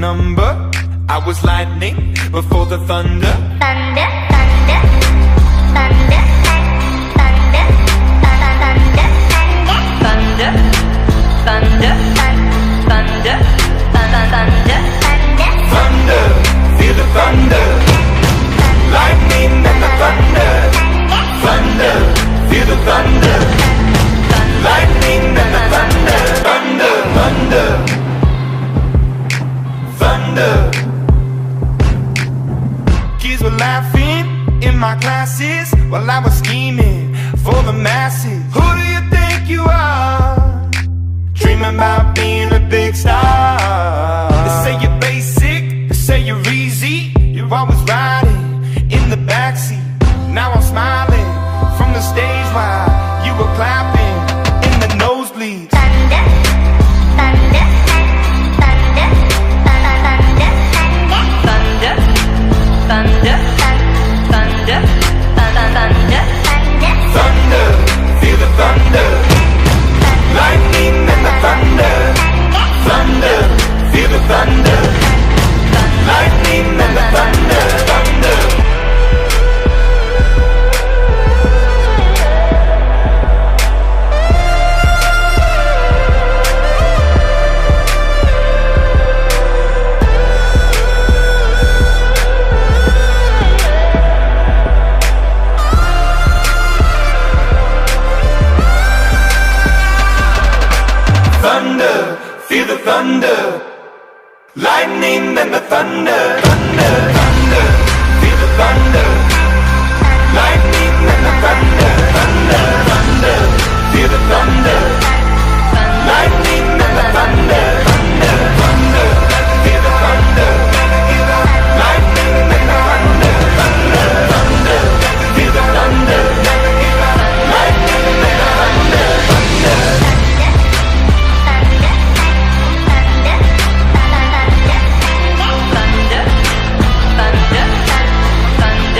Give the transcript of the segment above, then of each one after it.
number. I was lightning before the thunder. Thunder, thunder, thunder, thunder, thunder, thunder, thunder, thunder, thunder, Thunder, feel the thunder. Lightning and the thunder. Thunder, feel the thunder. Lightning and the thunder. Thunder, thunder, thunder. Kids were laughing in my classes while I was scheming for the masses. Who do you think you are? Dreaming about being a big star. They say you're basic, they say you're easy. You're always riding in the backseat. Now I'm smiling from the stage while you were clapping in the nosebleeds. thunder, thunder, thunder, thunder, thunder, thunder, thunder, thunder, Thunder, feel the thunder. Lightning and the thunder. Thunder, feel the thunder. Lightning and the thunder. Thunder. Thunder, feel the thunder. Lightning and the thunder. Thunder, thunder, feel the thunder. Lightning and the thunder. Thunder, thunder, feel the thunder. Lightning and the thunder. Thunder, thunder, feel the thunder. Lightning and the thunder. Thunder, thunder, feel the thunder. Lightning and the thunder. Thunder. thunder, thunder, thunder,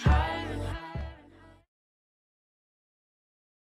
higher and higher.